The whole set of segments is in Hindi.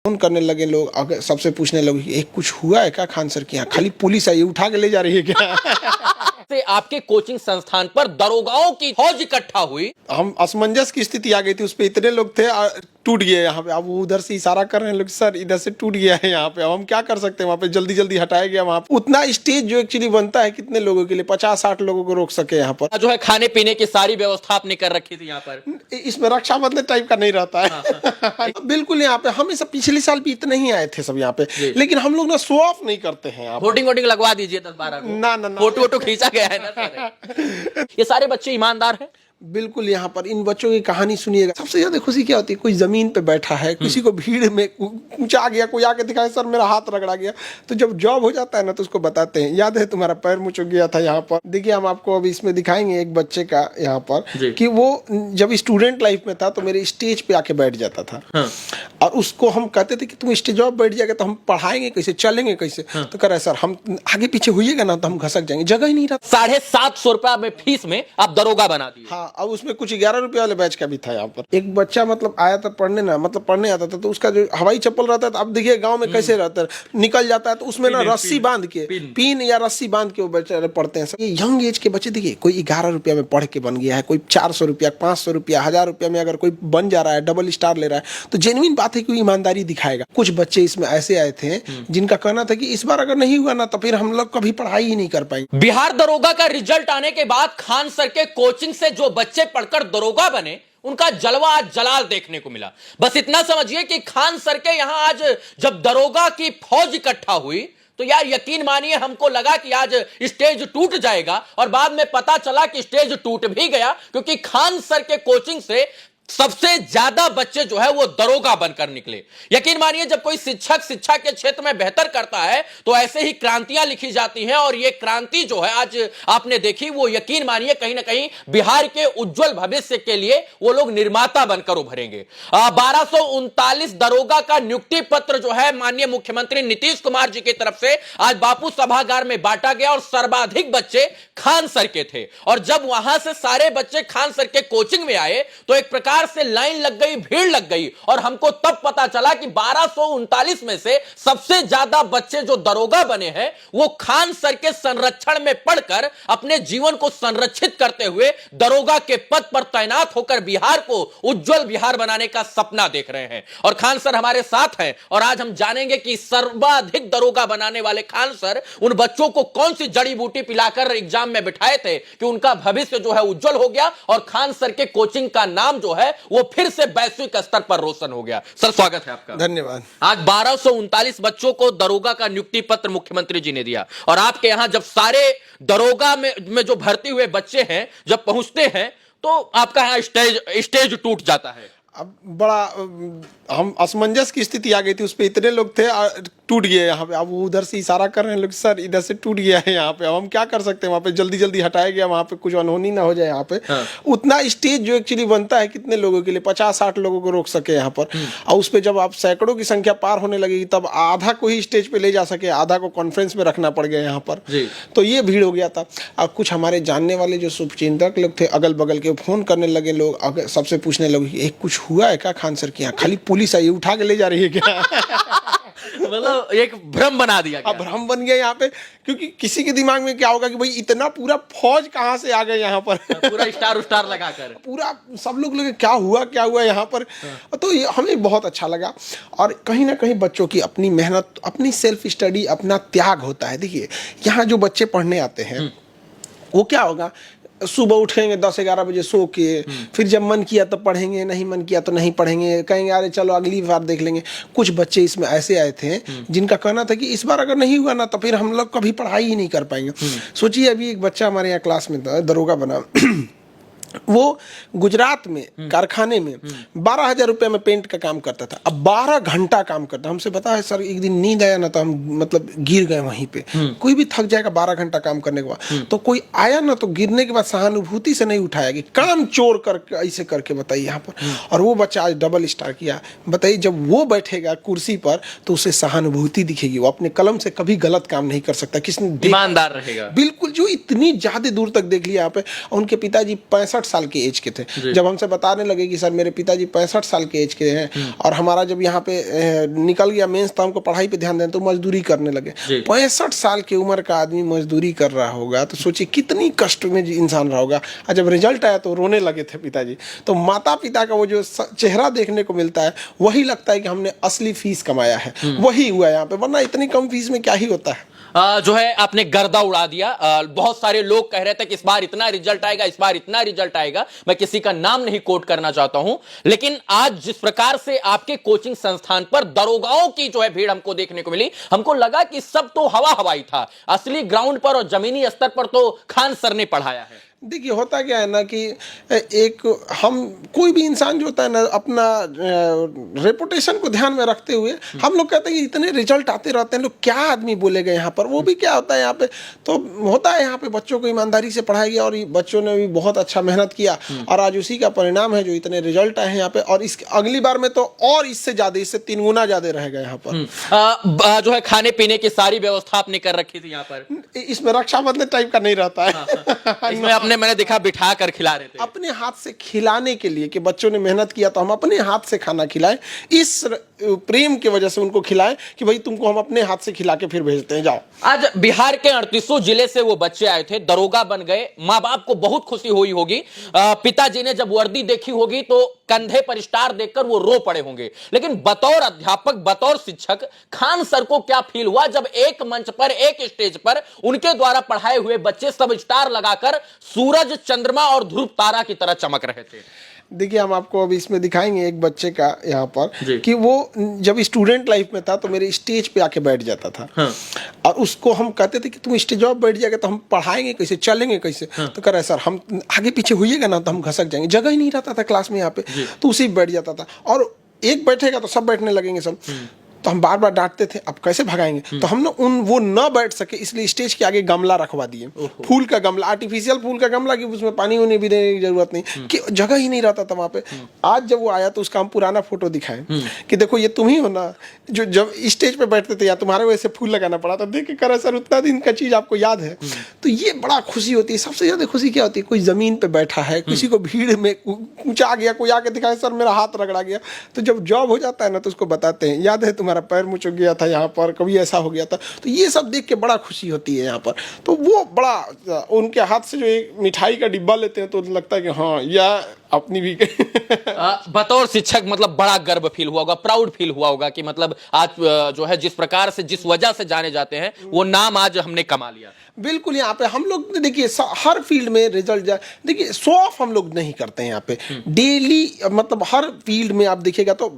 फोन करने लगे लोग, अगर सबसे पूछने लगे कुछ हुआ है क्या खान सर के यहाँ, खाली पुलिस आई उठा के ले जा रही है क्या? से आपके कोचिंग संस्थान पर दरोगाओं की फौज इकट्ठा हुई। हम असमंजस की स्थिति आ गई थी, उस पे इतने लोग थे, टूट गए यहाँ पे। अब वो उधर से इशारा कर रहे हैं लोग, सर इधर से टूट गया है यहाँ पे, अब हम क्या कर सकते हैं? वहाँ पे जल्दी जल्दी हटाया गया। वहाँ पे उतना स्टेज जो एक्चुअली बनता है कितने लोगों के लिए, 50-60 लोगों को रोक सके यहाँ पर। जो है खाने पीने की सारी व्यवस्था आपने कर रखी थी यहाँ पर। इसमें रक्षाबंधन टाइप का नहीं रहता है। बिल्कुल यहाँ पे हम सब पिछले साल भी इतने ही आए थे सब यहाँ पे, लेकिन हम लोग ना शो ऑफ नहीं करते हैं। वोटिंग वोटिंग लगवा दीजिए 10-12 को। ना फोटो वोटो खींचा गया है ना। ये सारे बच्चे ईमानदार हैं। बिल्कुल यहाँ पर इन बच्चों की कहानी सुनिएगा, सबसे ज्यादा खुशी क्या होती है, कोई जमीन पे बैठा है, किसी को भीड़ में ऊंचा गया, कोई आके दिखाए सर मेरा हाथ रगड़ा गया, तो जब जॉब हो जाता है ना तो उसको बताते हैं, याद है तुम्हारा पैर मुचक गया था यहाँ पर। देखिए हम आपको अभी इसमें दिखाएंगे एक बच्चे का यहाँ पर कि वो जब स्टूडेंट लाइफ में था तो मेरे स्टेज पे आके बैठ जाता था। हाँ। और उसको हम कहते थे कि तुम स्टेज पर बैठ जाएगा तो हम पढ़ाएंगे कैसे, चलेंगे कैसे? हाँ। तो कह रहा है सर हम आगे पीछे होइएगा ना तो हम घसक जाएंगे, जगह ही नहीं रहा। 750 रुपया में फीस में आप दरोगा बना दिए। हाँ, अब उसमें कुछ 11 रुपए वाले बैच का भी था यहाँ पर। एक बच्चा मतलब आया था पढ़ने ना, मतलब पढ़ने आता था, तो उसका जो हवाई चप्पल रहता था, अब देखिए गांव में कैसे रहता है, निकल जाता है तो उसमें ना रस्सी बांध के, पिन या रस्सी बांध के वो बच्चे पढ़ते हैं। ये यंग एज के बच्चे देखिए, कोई 11 रुपया में पढ़ के बन गया है, कोई 400 रुपया, 500 रुपया, 1000 रुपया में अगर कोई बन जा रहा है, डबल स्टार ले रहा है, तो जेन्युइन बात है कि ईमानदारी दिखाएगा। कुछ बच्चे इसमें ऐसे आए थे जिनका कहना था कि इस बार अगर नहीं हुआ ना तो फिर हम लोग कभी पढ़ाई ही नहीं कर पाएंगे। बिहार दरोगा का रिजल्ट आने के बाद खान सर के कोचिंग से जो बच्चे पढ़कर दरोगा बने, उनका जलवा आज जलाल देखने को मिला। बस इतना समझिए कि खान सर के यहां आज जब दरोगा की फौज इकट्ठा हुई तो यार यकीन मानिए हमको लगा कि आज स्टेज टूट जाएगा, और बाद में पता चला कि स्टेज टूट भी गया, क्योंकि खान सर के कोचिंग से सबसे ज्यादा बच्चे जो है वो दरोगा बनकर निकले। यकीन मानिए जब कोई शिक्षक शिक्षा के क्षेत्र में बेहतर करता है तो ऐसे ही क्रांतियां लिखी जाती हैं, और ये क्रांति जो है आज आपने देखी, वो यकीन मानिए कहीं ना कहीं बिहार के उज्जवल भविष्य के लिए वो लोग निर्माता बनकर उभरेंगे। 1239 दरोगा का नियुक्ति पत्र जो है माननीय मुख्यमंत्री नीतीश कुमार जी की तरफ से आज बापू सभागार में बांटा गया, और सर्वाधिक बच्चे खान सर के थे। और जब वहां से सारे बच्चे खान सर के कोचिंग में आए तो एक प्रकार से लाइन लग गई, भीड़ लग गई, और हमको तब पता चला कि 1239 में से सबसे ज्यादा बच्चे जो दरोगा बने हैं वो खान सर के संरक्षण में पढ़कर अपने जीवन को संरक्षित करते हुए दरोगा के पद पर तैनात होकर बिहार को उज्जवल बिहार बनाने का सपना देख रहे हैं। और खान सर हमारे साथ हैं, और आज हम जानेंगे कि सर्वाधिक दरोगा बनाने वाले खान सर उन बच्चों को कौन सी जड़ी बूटी पिलाकर एग्जाम में बिठाए थे कि उनका भविष्य जो है उज्जवल हो गया, और खान सर के कोचिंग का नाम जो है वो फिर से वैश्विक स्तर पर रोशन हो गया। सर स्वागत है आपका। धन्यवाद। आज 1239 बच्चों को दरोगा का नियुक्ति पत्र मुख्यमंत्री जी ने दिया, और आपके यहां जब सारे दरोगा में जो भर्ती हुए बच्चे हैं जब पहुंचते हैं तो आपका यहां स्टेज टूट जाता है। अब बड़ा हम असमंजस की स्थिति आ गई थी, उस पे इतने लोग थे, टूट गए यहाँ पे। अब वो उधर से इशारा कर रहे हैं लोग, सर इधर से टूट गया है यहाँ पे, अब हम क्या कर सकते हैं? वहाँ पे जल्दी जल्दी हटाया गया, वहाँ पे कुछ अनहोनी ना हो जाए यहाँ पे। हाँ। उतना स्टेज जो एक्चुअली बनता है कितने लोगों के लिए, 50-60 लोगों को रोक सके यहाँ पर। और उस पर जब आप सैकड़ों की संख्या पार होने लगेगी तब आधा को ही स्टेज पे ले जा सके, आधा को कॉन्फ्रेंस में रखना पड़ गया यहाँ पर। तो ये भीड़ हो गया था। अब कुछ हमारे जानने वाले जो शुभचिंतक लोग थे अगल बगल के, फोन करने लगे लोग, अगर सबसे पूछने लगे कुछ हुआ है क्या खान सर के यहाँ, खाली पुलिस आई उठा के ले जा रही है क्या? मतलब एक भ्रम बना दिया गया। भ्रम बन गया यहाँ पे, क्योंकि किसी के दिमाग में क्या होगा कि भाई इतना पूरा फौज कहाँ से आ गए यहाँ पर, पूरा स्टार लगाकर पूरा सब लोग लगे क्या हुआ यहाँ पर। तो ये हमें बहुत अच्छा लगा, और कहीं ना कहीं बच्चों की अपनी मेहनत, अपनी सेल्फ स्टडी, अपना त्याग होता है। देखिए यहाँ जो बच्चे पढ़ने आते हैं वो क्या होगा, सुबह उठेंगे 10-11 बजे सो के, फिर जब मन किया तो पढ़ेंगे, नहीं मन किया तो नहीं पढ़ेंगे, कहेंगे अरे चलो अगली बार देख लेंगे। कुछ बच्चे इसमें ऐसे आए थे जिनका कहना था कि इस बार अगर नहीं हुआ ना तो फिर हम लोग कभी पढ़ाई ही नहीं कर पाएंगे। सोचिए अभी एक बच्चा हमारे यहाँ क्लास में था, दरोगा बना, वो गुजरात में कारखाने में 12,000 रुपये में पेंट का काम करता था। अब 12 घंटा काम करता। हमसे पता है सर एक दिन नींद आया ना तो हम मतलब गिर गए वहीं पे। कोई भी थक जाएगा 12 घंटा काम करने के बाद, तो कोई आया ना तो गिरने के बाद सहानुभूति से नहीं उठाएगी, काम चोर करके ऐसे करके बताइए यहाँ पर। और वो बच्चा आज डबल स्टार किया। बताइए जब वो बैठेगा कुर्सी पर तो उसे सहानुभूति दिखेगी, वो अपने कलम से कभी गलत काम नहीं कर सकता। किसने ईमानदार रहेगा, बिल्कुल, जो इतनी ज्यादा दूर तक देख लिया यहाँ पे। उनके पिताजी 65 65 साल की एज के थे जब हमसे बताने लगे कि सर मेरे पिताजी 65 साल के एज के हैं और हमारा जब यहाँ पे निकल गया मेंस तो हमको पढ़ाई पे ध्यान दें तो मजदूरी करने लगे। 65 साल की उम्र का आदमी मजदूरी कर रहा होगा तो सोचिए कितनी कष्ट में इंसान रहा होगा। और जब रिजल्ट आया तो रोने लगे थे पिताजी। तो माता पिता का वो जो चेहरा देखने को मिलता है वही लगता है कि हमने असली फीस कमाया है, वही हुआ यहाँ पे, वरना इतनी कम फीस में क्या ही होता है। जो है आपने गर्दा उड़ा दिया। बहुत सारे लोग कह रहे थे कि इस बार इतना रिजल्ट आएगा, इस बार इतना रिजल्ट आएगा। मैं किसी का नाम नहीं कोट करना चाहता हूं, लेकिन आज जिस प्रकार से आपके कोचिंग संस्थान पर दरोगाओं की जो है भीड़ हमको देखने को मिली, हमको लगा कि सब तो हवा हवाई था। असली ग्राउंड पर और जमीनी स्तर पर तो खान सर ने पढ़ाया है। देखिए होता क्या है ना कि एक हम कोई भी इंसान जो होता है ना अपना रेपुटेशन को ध्यान में रखते हुए हम लोग कहते हैं कि इतने रिजल्ट आते रहते हैं, लोग क्या आदमी बोलेगा यहाँ पर। वो भी क्या होता है यहाँ पे तो होता है यहाँ पे बच्चों को ईमानदारी से पढ़ाया गया और बच्चों ने भी बहुत अच्छा मेहनत किया और आज उसी का परिणाम है जो इतने रिजल्ट आए हैं यहाँ पे। और इस अगली बार में तो और इससे ज्यादा, इससे 3 गुना ज्यादा रहेगा यहाँ पर। जो है खाने पीने की सारी व्यवस्था आपने कर रखी थी यहाँ पर। इसमें रक्षाबंधन टाइप का नहीं रहता है। इसमें अपने मैंने देखा बिठा कर खिला रहे थे अपने हाथ से खिलाने के लिए कि बच्चों ने मेहनत किया तो हम अपने हाथ से खाना खिलाएं, इस प्रेम की वजह से उनको खिलाएं कि भाई तुमको हम अपने हाथ से खिला के फिर भेजते हैं, जाओ। आज बिहार के 38 जिले से वो बच्चे आए थे, दरोगा बन गए। माँ बाप को बहुत खुशी हुई होगी। पिताजी ने जब वर्दी देखी होगी तो कंधे पर स्टार देखकर वो रो पड़े होंगे। लेकिन बतौर अध्यापक, बतौर शिक्षक खान सर को क्या फील हुआ जब एक मंच पर, एक स्टेज पर उनके द्वारा पढ़ाए हुए बच्चे सब स्टार लगाकर सूरज, चंद्रमा और ध्रुव तारा की तरह चमक रहे थे? देखिए हम आपको अभी इसमें दिखाएंगे एक बच्चे का यहाँ पर कि वो जब स्टूडेंट लाइफ में था तो मेरे स्टेज पे आके बैठ जाता था। हाँ। और उसको हम कहते थे कि तुम स्टेज पर बैठ जाएगा तो हम पढ़ाएंगे कैसे, चलेंगे कैसे? हाँ। तो कह रहा है सर हम आगे पीछे होइएगा ना तो हम घसक जाएंगे। जगह ही नहीं रहता था क्लास में यहाँ पे, तो उसी बैठ जाता था और एक बैठेगा तो सब बैठने लगेंगे सब। तो हम बार बार डांटते थे, अब कैसे भगाएंगे? तो हमने वो न बैठ सके इसलिए स्टेज के आगे गमला रखवा दिए, फूल का गमला, आर्टिफिशियल फूल का गमला कि उसमें पानी होने भी देने की जरूरत नहीं, कि जगह ही नहीं रहता था वहां पे। आज जब वो आया तो उसका हम पुराना फोटो दिखाएं कि देखो ये तुम ही हो ना जो जब स्टेज पे बैठते थे या तुम्हारे वजह से फूल लगाना पड़ा था। देख के कह रहा सर उतना दिन का चीज आपको याद है। तो ये बड़ा खुशी होती है। सबसे ज्यादा खुशी क्या होती है? कोई जमीन पे बैठा है, किसी को भीड़ में ऊंचा गया, कोई आके दिखाए सर मेरा हाथ रगड़ा गया। तो जब जॉब हो जाता है ना तो उसको बताते हैं याद है तुम्हारा पैर मुचक गया था यहाँ पर, कभी ऐसा हो गया था। तो ये सब देख के बड़ा खुशी होती है यहाँ पर। तो वो बड़ा उनके हाथ से जो एक मिठाई का डिब्बा लेते हैं तो लगता है कि हाँ यह अपनी भी बतौर शिक्षक मतलब बड़ा गर्व फील हुआ होगा, प्राउड फील हुआ होगा कि मतलब आज जो है जिस प्रकार से, जिस वजह से जाने जाते हैं वो नाम आज हमने कमा लिया। बिल्कुल यहाँ पे हम लोग देखिए हर फील्ड में रिजल्ट देखिए शो ऑफ हम लोग नहीं करते हैं यहाँ पे। डेली मतलब हर फील्ड में आप देखिएगा तो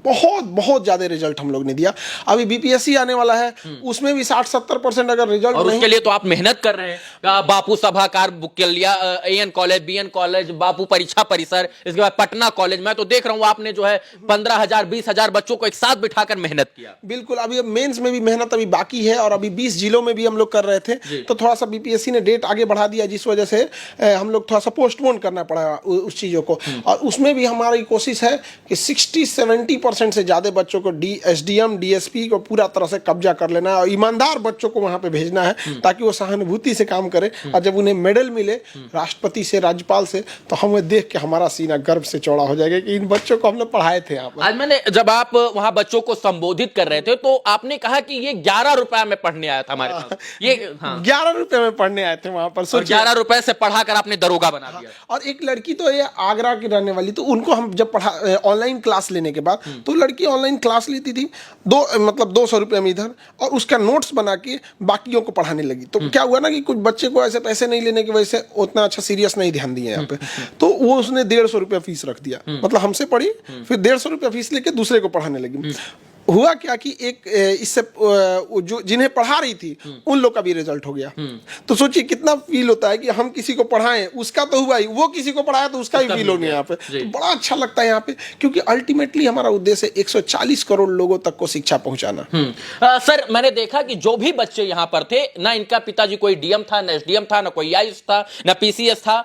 बहुत बहुत ज्यादा रिजल्ट हम लोग ने दिया। अभी बीपीएससी आने वाला है, उसमें भी 60-70% अगर रिजल्ट और उसके लिए तो आप मेहनत कर रहे हैं। बापू सभागार बुक कर लिया, एएन कॉलेज, बीएन कॉलेज, बापू परीक्षा परिसर, इसके बाद पटना कॉलेज। मैं तो देख रहा हूँ आपने जो है 15,000 20,000 बच्चों को एक साथ बिठाकर मेहनत किया। बिल्कुल, अभी मेंस में भी मेहनत अभी बाकी है और अभी 20 जिलों में भी हम लोग कर रहे थे। तो थोड़ा सा बीपीएससी ने डेट आगे बढ़ा दिया जिस वजह से हम लोग थोड़ा सा पोस्टपोन करना पड़ा उस चीज़ों को। और उसमें भी हमारी कोशिश है कि 60-70% से ज़्यादा बच्चों को एसडीएम डीएसपी को पूरा तरह से कब्जा कर लेना है और ईमानदार बच्चों को वहाँ पे भेजना है ताकि वो सहानुभूति से काम करे। और जब उन्हें मेडल मिले राष्ट्रपति से, राज्यपाल से, तो हमें देख के हमारा सीना गर्व से चौड़ा हो जाएगा कि इन बच्चों को हम लोग पढ़ाए थे यहाँ पर। आज मैंने जब आप वहाँ बच्चों को संबोधित कर रहे थे तो आपने कहा कि ये 11 रुपए में पढ़ने आया था हमारे पास। ये 11 रुपए में पढ़ने आए थे वहां पर। 11 रुपए से पढ़ाकर आपने दरोगा बना दिया। और एक लड़की तो ये आगरा की रहने वाली, तो उनको हम जब पढ़ा ऑनलाइन क्लास लेने के बाद, तो लड़की ऑनलाइन क्लास लेती थी 200 रुपये में इधर, और उसका नोट्स बना के बाकियों को पढ़ाने लगी। तो क्या हुआ ना कि कुछ बच्चे को ऐसे पैसे नहीं लेने की वजह से उतना अच्छा सीरियस नहीं ध्यान दिया यहाँ पे, तो वो उसने 150 रुपया फीस रख दिया। मतलब हमसे पढ़ी, फिर 150 रुपया फीस लेके दूसरे को पढ़ाने लगी। हुआ क्या कि एक इससे जो जिन्हें पढ़ा रही थी उन लोग का भी रिजल्ट हो गया। तो सोचिए कितना फील होता है कि हम किसी को पढ़ाएं, उसका तो हुआ ही, वो किसी को पढ़ाया तो उसका भी फील हो गया यहाँ पे। तो बड़ा अच्छा लगता है यहाँ पे, क्योंकि अल्टीमेटली हमारा उद्देश्य 140 करोड़ लोगों तक को शिक्षा पहुंचाना। सर मैंने देखा कि जो भी बच्चे यहाँ पर थे, ना इनका पिताजी कोई डीएम था, ना एसडीएम था, ना कोई आईएएस था, ना पीसीएस था,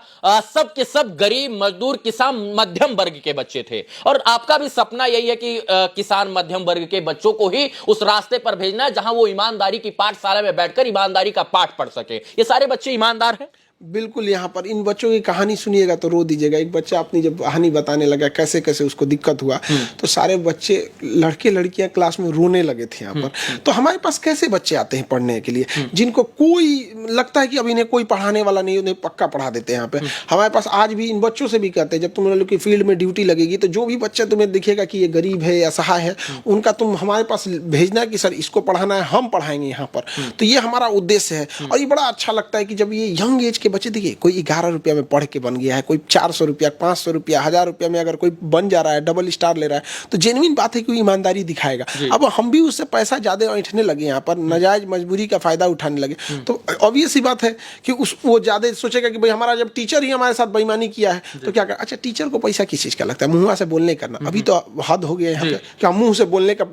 सब के सब गरीब मजदूर किसान मध्यम वर्ग के बच्चे थे। और आपका भी सपना यही है कि किसान मध्यम वर्ग के बच्चों को ही उस रास्ते पर भेजना है जहां वो ईमानदारी की पाठशाला में बैठकर ईमानदारी का पाठ पढ़ सके। ये सारे बच्चे ईमानदार हैं? बिल्कुल। यहाँ पर इन बच्चों की कहानी सुनिएगा तो रो दीजिएगा। एक बच्चा अपनी जब कहानी बताने लगा कैसे कैसे उसको दिक्कत हुआ, तो सारे बच्चे लड़के लड़कियां क्लास में रोने लगे थे यहाँ पर। तो हमारे पास कैसे बच्चे आते हैं पढ़ने के लिए, जिनको कोई लगता है कि अब इन्हें कोई पढ़ाने वाला नहीं, उन्हें पक्का पढ़ा देते हैं यहाँ पे। हमारे पास आज भी इन बच्चों से भी कहते हैं, जब तुम लोग की फील्ड में ड्यूटी लगेगी तो जो भी बच्चा तुम्हें दिखेगा कि ये गरीब है, असहाय है, उनका तुम हमारे पास भेजना कि सर इसको पढ़ाना है, हम पढ़ाएंगे यहाँ पर। तो ये हमारा उद्देश्य है। और ये बड़ा अच्छा लगता है कि जब ये यंग एज के बच्चे, देखिए कोई 11 रुपया में पढ़ के बन गया है, कोई 400 रुपया, 500 रुपया, 1000 रुपया में अगर कोई बन जा रहा है, डबल स्टार ले रहा है, तो जेन्युइन बात है कि वो ईमानदारी दिखाएगा। अब हम भी उससे पैसा ज्यादा ऐंठने लगे यहाँ पर, नाजायज मजबूरी का फायदा उठाने लगे, तो ऑब्वियस सी बात है कि वो ज्यादा सोचेगा कि भाई हमारा जब टीचर ही हमारे साथ बेईमानी किया है तो क्या कर। अच्छा, टीचर को पैसा किस चीज का लगता है? मुंह से बोलने करना। अभी तो हद हो गया यहाँ पे, क्या मुंह से बोलने का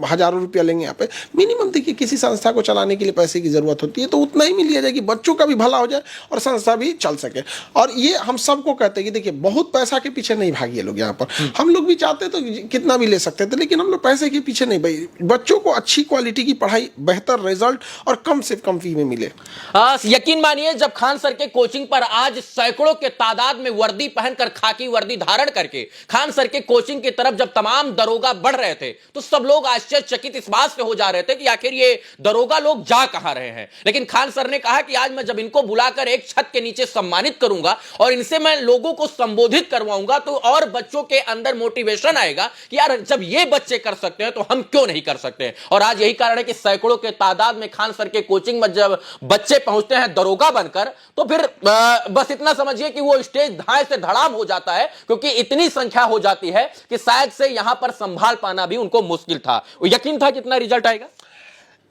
हजारों रुपया लेंगे यहाँ पे। मिनिमम देखिए किसी संस्था को चलाने के लिए पैसे की जरूरत होती है, तो उतना ही मिल लिया जाए कि बच्चों का भी भला हो जाए और संस्था भी चल सके। और ये हम सबको कहते हैं कि देखिए बहुत पैसा के पीछे नहीं भागिए लोग यहाँ पर। हम लोग भी चाहते तो कितना भी ले सकते थे, लेकिन हम लोग पैसे के पीछे नहीं भाई। बच्चों को अच्छी क्वालिटी की पढ़ाई, बेहतर रिजल्ट और कम से कम फी में मिले। यकीन मानिए, जब खान सर के कोचिंग पर आज सैकड़ों के तादाद में वर्दी पहनकर, खाकी वर्दी धारण करके खान सर के कोचिंग की तरफ जब तमाम दरोगा बढ़ रहे थे, तो सब लोग आश्चर्यचकित इस बात से हो जा रहे थे कि आखिर ये दरोगा लोग जा कहां रहे हैं। लेकिन खान सर ने कहा कि आज मैं जब इनको बुलाकर एक छत के नीचे सम्मानित करूंगा और इनसे मैं लोगों को संबोधित करवाऊंगा, तो और बच्चों के अंदर मोटिवेशन आएगा कि यार जब ये बच्चे कर सकते हैं तो हम क्यों नहीं कर सकते। और आज यही कारण है कि सैकड़ों के तादाद में खान सर के कोचिंग में जब बच्चे पहुंचते हैं दरोगा बनकर, तो फिर बस इतना समझिए कि वो स्टेज धाए से धड़ाम हो जाता है, क्योंकि इतनी संख्या हो जाती है कि शायद से यहां पर संभाल पाना भी उनको मुश्किल था। यकीन था कितना रिजल्ट आएगा,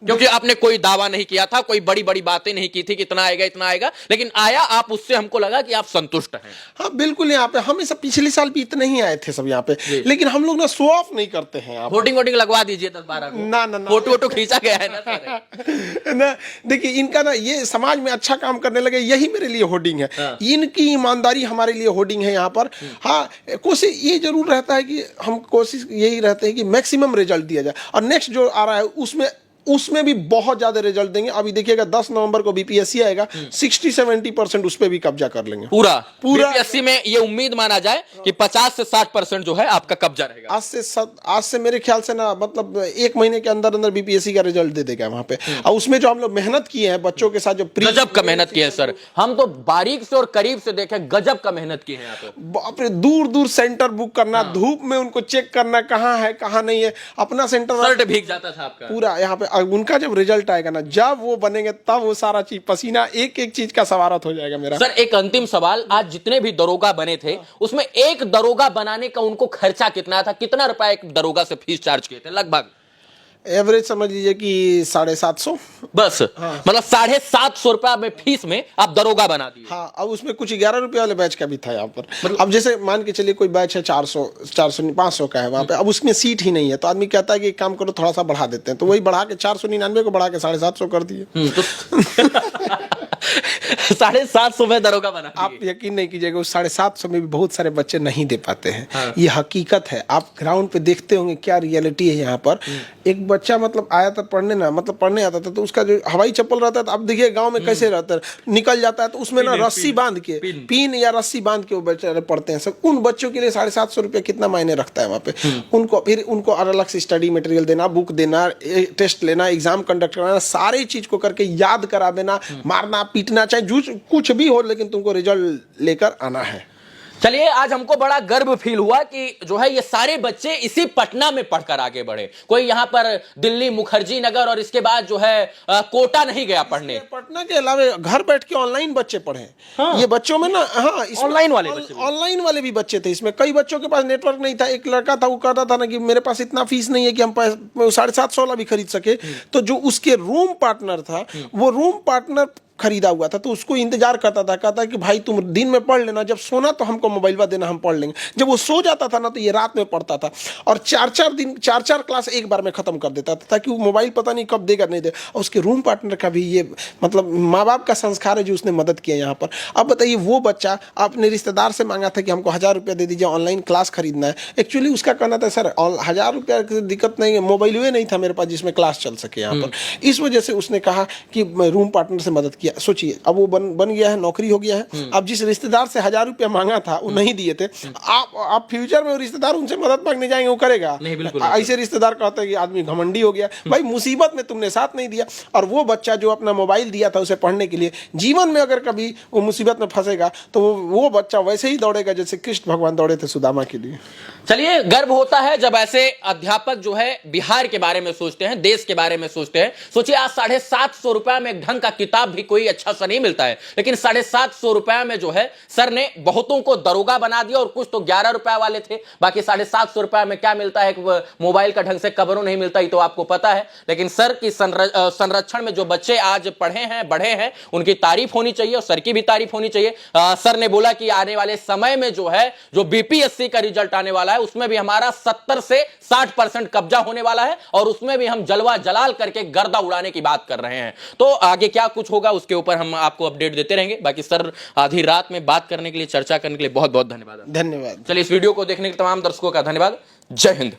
क्योंकि आपने कोई दावा नहीं किया था, कोई बड़ी बड़ी बातें नहीं की थी कि इतना आएगा इतना आएगा, लेकिन आया। आप उससे हमको लगा कि आप संतुष्ट हैं। हाँ बिल्कुल। यहाँ पे हमें सब पिछले साल भी इतने ही आए थे सब यहाँ पे, लेकिन हम लोग ना शो ऑफ नहीं करते हैं। आप वोटिंग लगवा दीजिए 10-12 को। ना फोटो खींचा गया है ना ना। देखिए इनका ना ये समाज में अच्छा काम करने लगे, यही मेरे लिए होर्डिंग है। इनकी ईमानदारी हमारे लिए होर्डिंग है यहाँ पर। हाँ, कोशिश ये जरूर रहता है कि हम कोशिश यही रहते हैं कि मैक्सिमम रिजल्ट दिया जाए, और नेक्स्ट जो आ रहा है उसमें भी बहुत ज्यादा रिजल्ट देंगे। अभी देखिएगा 10 नवंबर को बीपीएससी आएगा, 60-70% उस पर भी कब्जा कर लेंगे। पूरा बीपीएससी में ये उम्मीद माना जाए कि 50 से 60% जो है आपका कब्जा रहेगा। आज से मेरे ख्याल से ना, मतलब 1 महीने के अंदर अंदर बीपीएससी का रिजल्ट दे देगा वहां पे। और उसमें जो हम लोग मेहनत किए हैं बच्चों के साथ, जो गजब का मेहनत किए हैं सर, हम तो बारीक से और करीब से देखे, गजब का मेहनत किए हैं यहाँ पे। बाप रे, दूर दूर सेंटर बुक करना, धूप में उनको चेक करना कहाँ है कहाँ नहीं है, अपना सेंटर शर्ट भीग जाता था आपका पूरा यहाँ पे। उनका जब रिजल्ट आएगा ना, जब वो बनेंगे, तब वो सारा चीज, पसीना एक एक चीज का सवारत हो जाएगा मेरा। सर एक अंतिम सवाल, आज जितने भी दरोगा बने थे उसमें एक दरोगा बनाने का उनको खर्चा कितना था? कितना रुपया एक दरोगा से फीस चार्ज किए थे लगभग? एवरेज समझ लीजिए कि 750 बस। हाँ। मतलब 750 रुपया में फीस में आप दरोगा बना दिए। हाँ, अब उसमें कुछ 11 रुपये वाले बैच का भी था यहाँ पर। अब जैसे मान के चलिए कोई बैच है 500 का है वहाँ पे, अब उसमें सीट ही नहीं है, तो आदमी कहता है कि एक काम करो थोड़ा सा बढ़ा देते हैं, तो वही बढ़ा के 499 को बढ़ा के 750 कर दिए। 750 में दरोगा बना। आप यकीन नहीं कीजिएगा, उस 750 में भी बहुत सारे बच्चे नहीं दे पाते हैं। हाँ। ये हकीकत है, आप ग्राउंड पे देखते होंगे क्या रियलिटी है यहाँ पर। एक बच्चा मतलब आया था पढ़ने ना, मतलब पढ़ने आता था, तो उसका जो हवाई चप्पल रहता था, अब देखिए गांव में कैसे रहता है, निकल जाता है, तो उसमें ना रस्सी बांध के, पिन या रस्सी बांध के वो बच्चे पढ़ते हैं। सब उन बच्चों के लिए 750 रुपये कितना मायने रखता है वहाँ पे। उनको फिर उनको अलग से स्टडी मटेरियल देना, बुक देना, टेस्ट लेना, एग्जाम कंडक्ट कराना, सारी चीज को करके याद करा देना, मारना पीटना, चाहे कुछ भी हो, लेकिन तुमको रिजल्ट लेकर आना है। चलिए, आज हमको बड़ा गर्व फील हुआ कि जो है ये सारे बच्चे इसी पटना में पढ़कर आगे बढ़े। कोई यहाँ पर दिल्ली मुखर्जी नगर और इसके बाद जो है कोटा नहीं गया पढ़ने। पटना के अलावा घर बैठ के ऑनलाइन बच्चे पढ़े। हाँ। ये बच्चों में ना, हाँ, ऑनलाइन वाले भी बच्चे थे। इसमें कई बच्चों के पास नेटवर्क नहीं था। एक लड़का था, वो कहता था ना कि मेरे पास इतना फीस नहीं है कि हम 750 वाला भी खरीद सके। तो जो उसके रूम पार्टनर था, वो रूम पार्टनर खरीदा हुआ था, तो उसको इंतजार करता था, कहता कि भाई तुम दिन में पढ़ लेना, जब सोना तो हमको मोबाइल देना, हम पढ़ लेंगे। जब वो सो जाता था ना, तो ये रात में पढ़ता था, और 4 क्लास एक बार में खत्म कर देता था, ताकि वो मोबाइल पता नहीं कब देगा नहीं दे। और उसके रूम पार्टनर का भी ये मतलब माँ बाप का संस्कार है जो उसने मदद किया यहाँ पर। अब बताइए, वो बच्चा अपने रिश्तेदार से मांगा था कि हमको 1000 रुपया दे दीजिए, ऑनलाइन क्लास खरीदना है। एक्चुअली उसका कहना था सर 1000 रुपया की दिक्कत नहीं है, मोबाइल नहीं था मेरे पास जिसमें क्लास चल सके यहाँ पर। इस वजह से उसने कहा कि रूम पार्टनर से मदद किया। किया, सोचिए अब वो बन गया है, नौकरी हो गया है। अब जिस रिश्तेदार से 1000 रुपया मांगा था वो नहीं दिए थे, आप फ्यूचर में वो रिश्तेदार उनसे मदद मांगने जाएंगे, वो करेगा नहीं, बिल्कुल ऐसे रिश्तेदार कहते हैं कि आदमी घमंडी हो गया। भाई मुसीबत में तुमने साथ नहीं दिया, और वो बच्चा जो अपना मोबाइल दिया था उसे पढ़ने के लिए, जीवन में अगर कभी वो मुसीबत में फंसेगा तो वो बच्चा वैसे ही दौड़ेगा जैसे कृष्ण भगवान दौड़े थे सुदामा के लिए। चलिए, गर्व होता है जब ऐसे अध्यापक जो है बिहार के बारे में सोचते हैं, देश के बारे में सोचते हैं। सोचिए, आज 750 रुपए में एक ढंग का किताब भी कोई अच्छा सा नहीं मिलता है, लेकिन 750 रुपए में जो है सर ने बहुतों को दरोगा बना दिया, और कुछ तो 11 रुपए वाले थे, बाकी 750 रुपए में क्या मिलता है, मोबाइल का ढंग से कवरों नहीं मिलता, ये तो आपको पता है। लेकिन सर की संरक्षण में जो बच्चे आज पढ़े हैं, बढ़े हैं, उनकी तारीफ होनी चाहिए, और सर की भी तारीफ होनी चाहिए। सर ने बोला कि आने वाले समय में जो है, जो बीपीएससी का रिजल्ट आने वाला है, उसमें भी हमारा 70 से 60% कब्जा होने वाला है, और उसमें भी हम जलवा जलाल करके गर्दा उड़ाने की बात कर रहे हैं। तो आगे क्या कुछ होगा उसके ऊपर हम आपको अपडेट देते रहेंगे। बाकी सर आधी रात में बात करने के लिए, चर्चा करने के लिए बहुत बहुत धन्यवाद। धन्यवाद। चलिए, इस वीडियो को देखने के तमाम दर्शकों का धन्यवाद। जय हिंद।